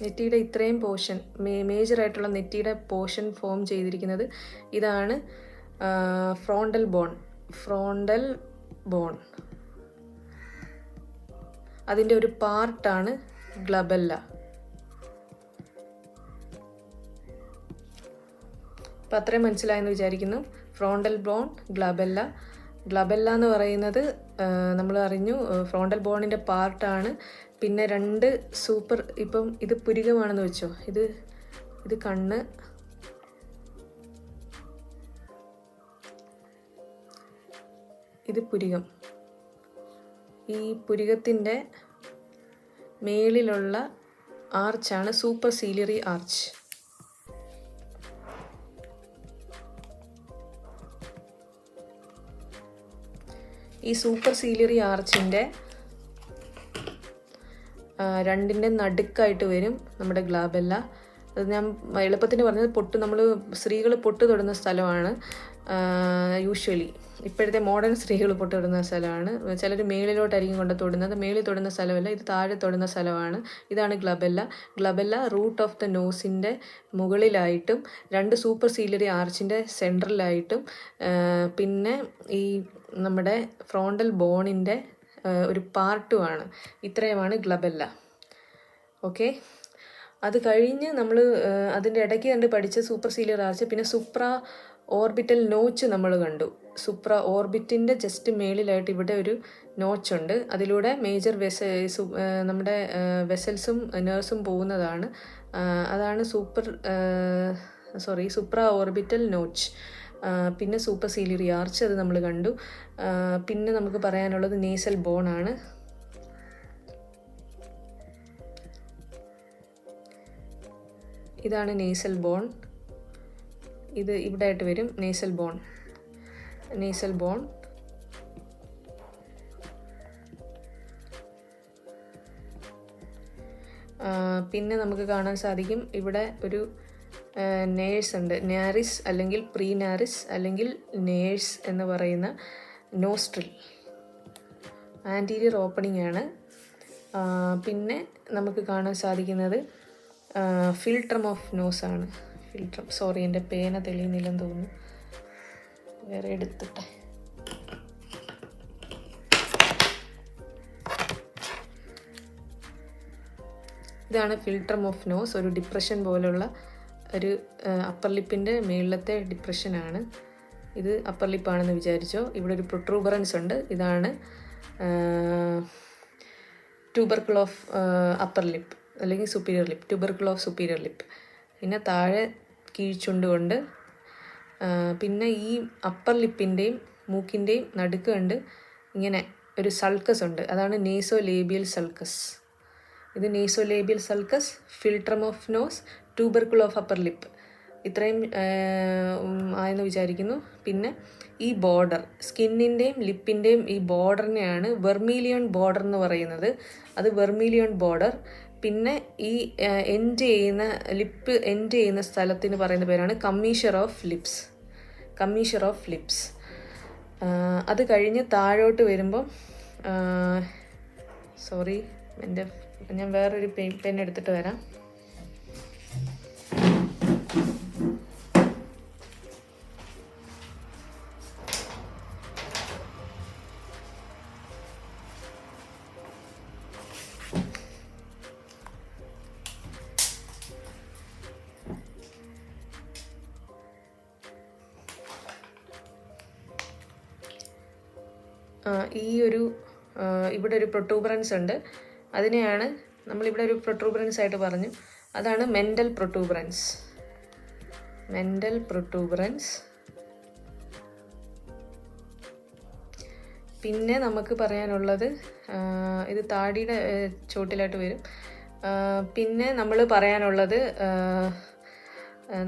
നെറ്റിയുടെ ഇത്രയും പോർഷൻ, മേജറായിട്ടുള്ള നെറ്റിയുടെ പോർഷൻ ഫോം ചെയ്തിരിക്കുന്നത് ഇതാണ് ഫ്രോണ്ടൽ ബോൺ. അതിൻ്റെ ഒരു പാർട്ടാണ് ഗ്ലബെല്ല. അപ്പം അത്രയും മനസ്സിലായെന്ന് വിചാരിക്കുന്നു. ഫ്രോണ്ടൽ ബോൺ, ഗ്ലബെല്ല എന്ന് പറയുന്നത് നമ്മൾ അറിഞ്ഞു ഫ്രോണ്ടൽ ബോണിൻ്റെ പാർട്ടാണ്. പിന്നെ 2 സൂപ്പർ, ഇപ്പം ഇത് പുരികമാണെന്ന് വെച്ചോ. ഇത് കണ്ണ്, ഇത് പുരികം. ഈ പുരികത്തിൻ്റെ മേളിലുള്ള ആർച്ചാണ് സൂപ്പർ സീലിയറി ആർച്ച്. ഈ സൂപ്പർ സീലിയറി ആർച്ചിൻ്റെ 2ൻ്റെ നടുക്കായിട്ട് വരും നമ്മുടെ ഗ്ലബെല്ല. അത് ഞാൻ എളുപ്പത്തിന് പറഞ്ഞത് നമ്മൾ സ്ത്രീകൾ പൊട്ട് തൊടുന്ന സ്ഥലമാണ്. യൂഷ്വലി ഇപ്പോഴത്തെ മോഡേൺ സ്ത്രീകൾ പൊട്ട് തൊടുന്ന സ്ഥലമാണ്. ചിലർ മേളിലോട്ടായിരിക്കും കൊണ്ട് തൊടുന്നത്. മേളിൽ തൊടുന്ന സ്ഥലമല്ല, ഇത് താഴെ തൊടുന്ന സ്ഥലമാണ്. ഇതാണ് ഗ്ലബെല്ല റൂട്ട് ഓഫ് ദ നോസിൻ്റെ മുകളിലായിട്ടും 2 സൂപ്പർ സീലിയറി ആർച്ചിൻ്റെ സെൻട്രലായിട്ടും പിന്നെ ഈ നമ്മുടെ ഫ്രോണ്ടൽ ബോണിൻ്റെ ഒരു പാർട്ടുമാണ്. ഇത്രയുമാണ് ഗ്ലബെല്ല. ഓക്കെ, അത് കഴിഞ്ഞ് നമ്മൾ അതിൻ്റെ ഇടയ്ക്ക് കണ്ട് പഠിച്ച സൂപ്പർ സീലിയർ ആർച്ച്, പിന്നെ സുപ്ര ഓർബിറ്റൽ നോച്ച് നമ്മൾ കണ്ടു. സുപ്ര ഓർബിറ്റിൻ്റെ ജസ്റ്റ് മേളിലായിട്ട് ഇവിടെ ഒരു നോച്ചുണ്ട്. അതിലൂടെ മേജർ നമ്മുടെ വെസൽസും നെർവ്സും പോകുന്നതാണ്. അതാണ് സുപ്ര ഓർബിറ്റൽ നോച്ച്. പിന്നെ സൂപ്പർ സീലിയറി ആർച്ച്, അത് നമ്മൾ കണ്ടു. പിന്നെ നമുക്ക് പറയാനുള്ളത് നേസൽ ബോൺ ആണ്. ഇതാണ് നേസൽ ബോൺ. ഇത് ഇവിടെ ആയിട്ട് വരും നേസൽ ബോൺ. പിന്നെ നമുക്ക് കാണാൻ സാധിക്കും ഇവിടെ ഒരു നേഴ്സ് ഉണ്ട്. നാരിസ് അല്ലെങ്കിൽ പ്രീ നാരിസ് അല്ലെങ്കിൽ നേഴ്സ് എന്ന് പറയുന്ന നോസ്ട്രിൽ, ആൻറ്റീരിയർ ഓപ്പണിംഗ് ആണ്. പിന്നെ നമുക്ക് കാണാൻ സാധിക്കുന്നത് ഫിൽട്രം ഓഫ് നോസ് ആണ്. എൻ്റെ പേന തെളിയുന്നില്ലെന്ന് തോന്നുന്നു, വേറെ എടുത്തിട്ടെ. ഇതാണ് ഫിൽട്രം ഓഫ് നോസ്. ഒരു ഡിപ്രഷൻ പോലുള്ള ഒരു അപ്പർ ലിപ്പിൻ്റെ മേളിലത്തെ ഡിപ്രഷനാണ്. ഇത് അപ്പർ ലിപ്പാണെന്ന് വിചാരിച്ചോ. ഇവിടെ ഒരു പ്രൊട്രൂബറൻസ് ഉണ്ട്. ഇതാണ് ട്യൂബർക്കിൾ ഓഫ് അപ്പർ ലിപ്പ് അല്ലെങ്കിൽ superior lip, tubercle of superior lip. പിന്നെ താഴെ കീഴ്ചുണ്ടുകൊണ്ട്, പിന്നെ ഈ അപ്പർ ലിപ്പിൻ്റെയും മൂക്കിൻ്റെയും നടുക്ക് കണ്ട് ഇങ്ങനെ ഒരു സൾക്കസ് ഉണ്ട്. അതാണ് നേസോലേബിയൽ സൾക്കസ്. ഇത് nasolabial sulcus, philtrum of nose, tubercle of upper lip. ഇത്രയും ആയെന്ന് വിചാരിക്കുന്നു. പിന്നെ ഈ ബോർഡർ, സ്കിന്നിൻ്റെയും ലിപ്പിൻ്റെയും ഈ ബോർഡറിനെയാണ് വെർമീലിയൺ ബോർഡർ എന്ന് പറയുന്നത്. അത് വെർമീലിയൺ ബോർഡർ. പിന്നെ ഈ ലിപ്പ് എൻഡ് ചെയ്യുന്ന സ്ഥലത്തിന് പറയുന്ന പേരാണ് കമ്മീഷർ ഓഫ് ലിപ്സ്. അത് കഴിഞ്ഞ് താഴോട്ട് വരുമ്പം ഞാൻ വേറൊരു പെൻ എടുത്തിട്ട് വരാം. ഇവിടെ ഒരു പ്രൊട്ടൂബറൻസ് ഉണ്ട്. അതിനെയാണ് നമ്മളിവിടെ ഒരു പ്രൊട്ടൂബറൻസ് ആയിട്ട് പറഞ്ഞു. അതാണ് മെൻ്റൽ പ്രൊട്ടൂബറൻസ്. പിന്നെ നമുക്ക് പറയാനുള്ളത്, ഇത് താടിയുടെ ചോട്ടിലായിട്ട് വരും. പിന്നെ നമ്മൾ പറയാനുള്ളത്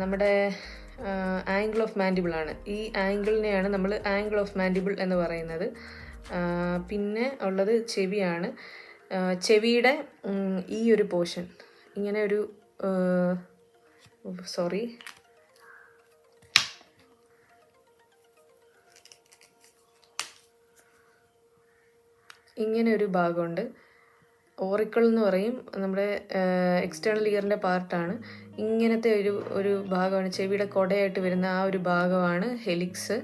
നമ്മുടെ ആംഗിൾ ഓഫ് മാൻഡിബിൾ ആണ്. ഈ ആംഗിളിനെയാണ് നമ്മൾ ആംഗിൾ ഓഫ് മാൻഡിബിൾ എന്ന് പറയുന്നത്. പിന്നെ ഉള്ളത് ചെവിയാണ്. ചെവിയുടെ ഈ ഒരു പോർഷൻ ഇങ്ങനെ ഒരു ഇങ്ങനെ ഒരു ഭാഗമുണ്ട്. ഓറിക്കിൾ എന്ന് പറയും. നമ്മുടെ എക്സ്റ്റേണൽ ഇയറിൻ്റെ പാർട്ടാണ്. ഇങ്ങനത്തെ ഒരു ഭാഗമാണ് ചെവിയുടെ കൊടയായിട്ട് വരുന്ന ആ ഒരു ഭാഗമാണ് ഹെലിക്സ്.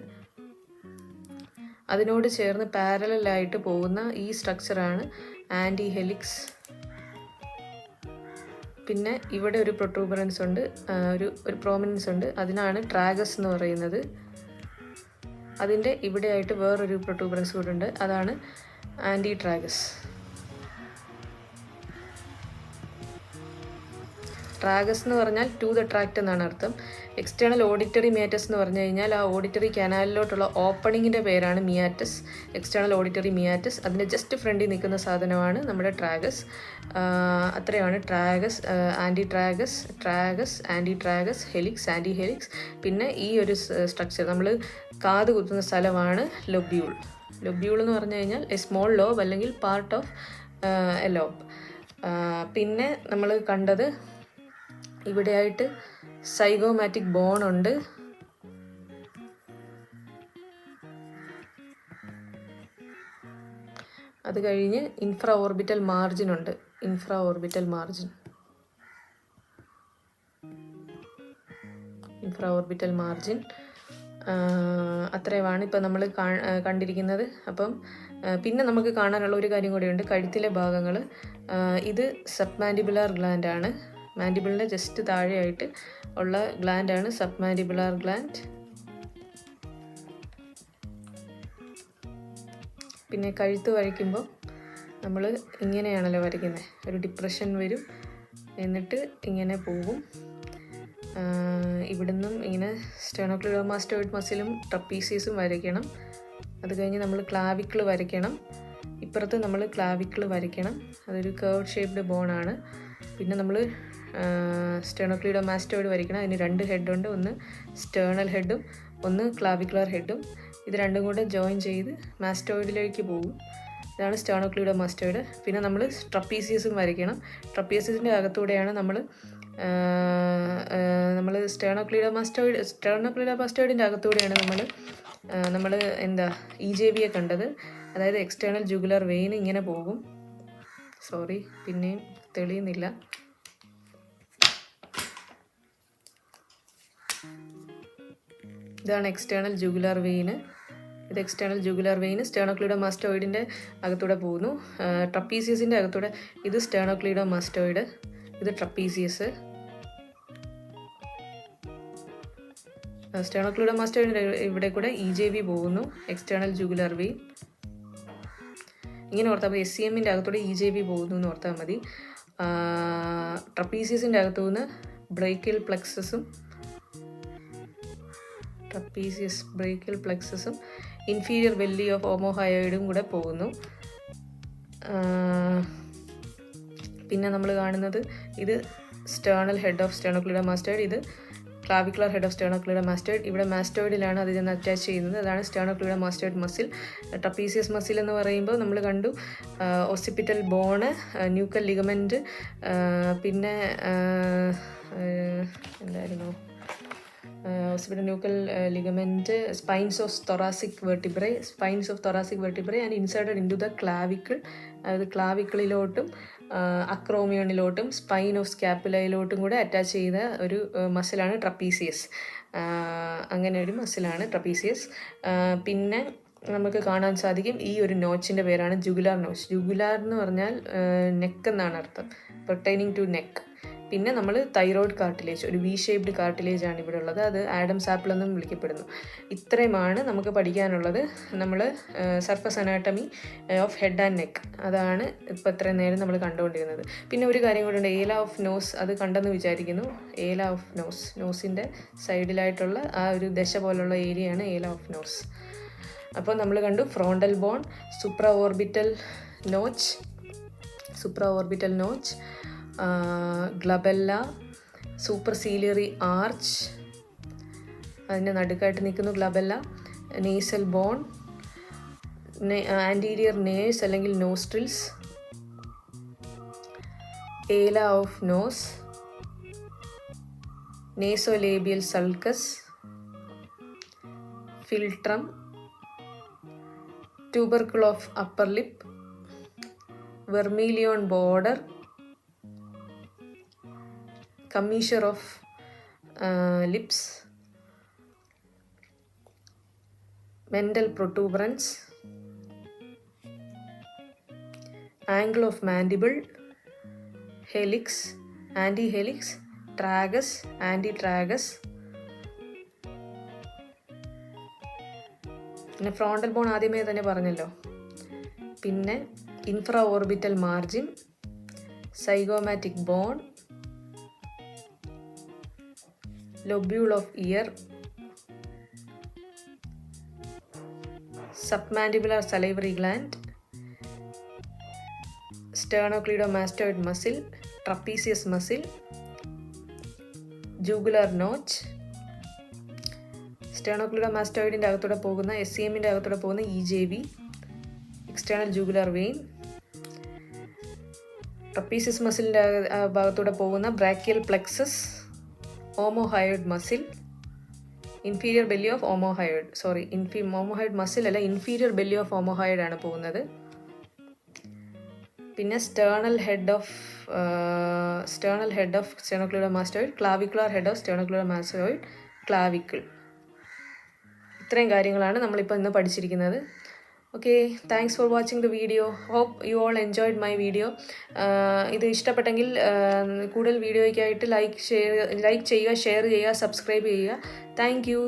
അതിനോട് ചേർന്ന് പാരലായിട്ട് പോകുന്ന ഈ സ്ട്രക്ചറാണ് ആൻറ്റി ഹെലിക്സ്. പിന്നെ ഇവിടെ ഒരു പ്രൊട്രൂബറൻസ് ഉണ്ട്, ഒരു പ്രോമിനൻസ് ഉണ്ട്. അതിനാണ് ട്രാഗസ് എന്ന് പറയുന്നത്. അതിൻ്റെ ഇവിടെയായിട്ട് വേറൊരു പ്രൊട്രൂബറൻസ് കൂടെ ഉണ്ട്. അതാണ് ആൻറ്റി ട്രാഗസ്. ട്രാഗസ് എന്ന് പറഞ്ഞാൽ ടു ദ ട്രാക്റ്റ് എന്നാണ് അർത്ഥം. എക്സ്റ്റേണൽ ഓഡിറ്ററി മിയാറ്റസ് എന്ന് പറഞ്ഞു കഴിഞ്ഞാൽ ആ ഓഡിറ്ററി കനാലിലോട്ടുള്ള ഓപ്പണിങ്ങിൻ്റെ പേരാണ് മിയാറ്റസ്, എക്സ്റ്റേണൽ ഓഡിറ്ററി മിയാറ്റസ്. അതിൻ്റെ ജസ്റ്റ് ഫ്രണ്ടിൽ നിൽക്കുന്ന സാധനമാണ് നമ്മുടെ ട്രാഗസ്. അത്രയാണ് tragus, antitragus, helix, antihelix. പിന്നെ ഈ ഒരു സ്ട്രക്ചർ നമ്മൾ കാത് കുത്തുന്ന സ്ഥലമാണ് ലൊബ്യൂൾ. ലൊബ്യൂൾ എന്ന് പറഞ്ഞു കഴിഞ്ഞാൽ എ സ്മോൾ ലോബ് അല്ലെങ്കിൽ പാർട്ട് ഓഫ് എ ലോബ്. പിന്നെ നമ്മൾ കണ്ടത് ഇവിടെയായിട്ട് സൈഗോമാറ്റിക് ബോൺ ഉണ്ട്. അത് കഴിഞ്ഞ് ഇൻഫ്രാ ഓർബിറ്റൽ മാർജിൻ ഉണ്ട്. അത്രയുമാണ് ഇപ്പം നമ്മൾ കണ്ടിരിക്കുന്നത്. അപ്പം പിന്നെ നമുക്ക് കാണാനുള്ള ഒരു കാര്യം കൂടിയുണ്ട്, കഴുത്തിലെ ഭാഗങ്ങൾ. ഇത് സബ്മാൻഡിബുലാർ ഗ്ലാൻഡ് ആണ്. മാൻഡിബിളിൻ്റെ ജസ്റ്റ് താഴെയായിട്ട് ഉള്ള ഗ്ലാൻഡാണ് സബ്മാൻഡിബുലാർ ഗ്ലാൻഡ്. പിന്നെ കഴുത്ത് വരയ്ക്കുമ്പോൾ നമ്മൾ ഇങ്ങനെയാണല്ലോ വരയ്ക്കുന്നത്. ഒരു ഡിപ്രഷൻ വരും, എന്നിട്ട് ഇങ്ങനെ പോകും. ഇവിടുന്നും ഇങ്ങനെ സ്റ്റെർണോക്ലിഡോമാസ്റ്റോയിഡ് മസിലും ട്രപ്പീസിയസും വരയ്ക്കണം. അത് കഴിഞ്ഞ് നമ്മൾ ക്ലാവിക്കിൾ വരയ്ക്കണം. ഇപ്പുറത്ത് നമ്മൾ ക്ലാവിക്കിൾ വരയ്ക്കണം. അതൊരു കർവ് ഷേപ്ഡ് ബോണാണ്. പിന്നെ നമ്മൾ സ്റ്റെർണോക്ലിഡോമാസ്റ്റോയിഡ് വരയ്ക്കണം. അതിന് 2 ഹെഡുണ്ട്, ഒന്ന് സ്റ്റേർണൽ ഹെഡും ഒന്ന് ക്ലാവിക്കുലർ ഹെഡും. ഇത് രണ്ടും കൂടെ ജോയിൻ ചെയ്ത് മാസ്റ്റോയിഡിലേക്ക് പോകും. ഇതാണ് സ്റ്റെർണോക്ലിഡോമാസ്റ്റോയിഡ്. പിന്നെ നമ്മൾ ട്രപ്പീസിയസും വരയ്ക്കണം. ട്രപ്പീസിയസിൻ്റെ അകത്തൂടെയാണ് നമ്മൾ സ്റ്റെർണോക്ലിഡോമാസ്റ്റോയിഡിൻ്റെ അകത്തൂടെയാണ് നമ്മൾ EJV കണ്ടത്. അതായത് എക്സ്റ്റേണൽ ജുഗുലർ വെയിൻ ഇങ്ങനെ പോകും. പിന്നെയും തെളിയുന്നില്ല. ഇതാണ് എക്സ്റ്റേണൽ ജുഗുലർ വെയിൻ. ഇത് എക്സ്റ്റേണൽ ജുഗുലർ വെയിൻ സ്റ്റെർണോക്ലിഡോമാസ്റ്റോയിഡിൻ്റെ അകത്തൂടെ പോകുന്നു. ട്രപ്പീസിയസിൻ്റെ അകത്തൂടെ ഇത് സ്റ്റെർണോക്ലിഡോമാസ്റ്റോയിഡ്, ഇത് ട്രപ്പീസിയസ്. സ്റ്റെർണോക്ലിഡോമാസ്റ്റോയിഡിൻ്റെ ഇവിടെ കൂടെ EJV പോകുന്നു, എക്സ്റ്റേണൽ ജുഗുലർ വെയിൻ. ഇങ്ങനെ ഓർത്താൽ മതി. SCMൻ്റെ അകത്തൂടെ EJV പോകുന്നു എന്ന് ഓർത്താൽ മതി. ട്രപ്പീസിയസിൻ്റെ അകത്തുനിന്ന് ബ്രേക്കിയൽ പ്ലെക്സസും ഇൻഫീരിയർ വെല്ലി ഓഫ് ഓമോഹയോയിഡും കൂടെ പോകുന്നു. പിന്നെ നമ്മൾ കാണുന്നത് ഇത് സ്റ്റേർണൽ ഹെഡ് ഓഫ് സ്റ്റെർണോക്ലിഡോമാസ്റ്റോയിഡ്, ഇത് ക്ലാവിക്കുലർ ഹെഡ് ഓഫ് സ്റ്റേർണോക്ലീഡർ മാസ്റ്റോയിഡ്. ഇവിടെ മാസ്റ്റോയിഡിലാണ് അത് ചെന്ന് അറ്റാച്ച് ചെയ്യുന്നത്. അതാണ് സ്റ്റേർണോക്ലീഡർ മാസ്റ്റോയിഡ് മസിൽ. ട്രപ്പീസിയസ് മസിൽ എന്ന് പറയുമ്പോൾ നമ്മൾ കണ്ടു ഒസിപ്പിറ്റൽ ബോണ്, ന്യൂക്കൽ ലിഗമെൻറ്റ്, പിന്നെ എന്തായിരുന്നു, occipital nuchal ligament, spines of thoracic vertebrae and inserted in to the clavicle. അതായത് ക്ലാവിക്കിളിലോട്ടും അക്രോമിയോണിലോട്ടും സ്പൈൻ ഓഫ് സ്കാപ്പുലയിലോട്ടും കൂടെ അറ്റാച്ച് ചെയ്ത ഒരു മസിലാണ് ട്രപ്പീസിയസ്. അങ്ങനെ ഒരു മസിലാണ് ട്രപ്പീസിയസ്. പിന്നെ നമുക്ക് കാണാൻ സാധിക്കും ഈ ഒരു നോച്ചിൻ്റെ പേരാണ് ജുഗുലാർ നോച്ച്. ജുഗുലാർ എന്ന് പറഞ്ഞാൽ നെക്ക് എന്നാണ് അർത്ഥം, പെർട്ടൈനിങ് ടു നെക്ക്. പിന്നെ നമ്മൾ തൈറോയ്ഡ് കാർട്ടിലേജ്, ഒരു വി ഷേപ്ഡ് കാർട്ടിലേജ് ആണ് ഇവിടെ ഉള്ളത്. അത് ആഡംസ് ആപ്പിൾ എന്നും വിളിക്കപ്പെടുന്നു. ഇത്രയുമാണ് നമുക്ക് പഠിക്കാനുള്ളത്. നമ്മൾ surface anatomy of head and neck, അതാണ് ഇപ്പോൾ ഇത്രയും നേരം നമ്മൾ കണ്ടുകൊണ്ടിരുന്നത്. പിന്നെ ഒരു കാര്യം കൂടെ ഉണ്ട്, ഏല ഓഫ് നോസ്, അത് കണ്ടെന്ന് വിചാരിക്കുന്നു. ഏല ഓഫ് നോസ്, നോസിൻ്റെ സൈഡിലായിട്ടുള്ള ആ ഒരു ദശ പോലുള്ള ഏരിയയാണ് ഏല ഓഫ് നോസ്. അപ്പോൾ നമ്മൾ കണ്ടു frontal bone, സുപ്രാ orbital notch, glabella, superciliary arch, അതിൻ്റെ നടുക്കായിട്ട് നിൽക്കുന്നു glabella, nasal bone, anterior nares അല്ലെങ്കിൽ nostrils, ala of nose, nasolabial sulcus, philtrum, tubercle of upper lip, vermilion border, commissure of lips, mental protuberance, angle of mandible, helix, antihelix, tragus, antitragus. പിന്നെ frontal bone ആദ്യമേ തന്നെ പറഞ്ഞല്ലോ. പിന്നെ infra orbital margin, zygomatic bone, lobule of ear, submandibular salivary gland, sternocleidomastoid muscle, trapezius muscle, jugular notch, sternocleidomastoidൻ്റെ അകത്തൂടെ പോകുന്ന SCMൻ്റെ അകത്തൂടെ പോകുന്ന EJV, external jugular vein, trapezius muscleൻ്റെ ഭാഗത്തൂടെ പോകുന്ന brachial plexus, omohyoid muscle, inferior belly of omohyoid, omohyoid muscle അല്ല, inferior belly of omohyoid ആണ് പോകുന്നത്. പിന്നെ sternal head of sternocleidomastoid, clavicular head of sternocleidomastoid, clavicle. ഇത്രയും കാര്യങ്ങളാണ് നമ്മളിപ്പോൾ ഇന്ന് പഠിച്ചിരിക്കുന്നത്. Okay, thanks for watching the video. Hope you all enjoyed my video. ഇത് ഇഷ്ടപ്പെട്ടെങ്കിൽ കൂടുതൽ വീഡിയോയ്ക്കായിട്ട് ലൈക്ക് ചെയ്യുക, ഷെയർ ചെയ്യുക, സബ്സ്ക്രൈബ് ചെയ്യുക. Thank you.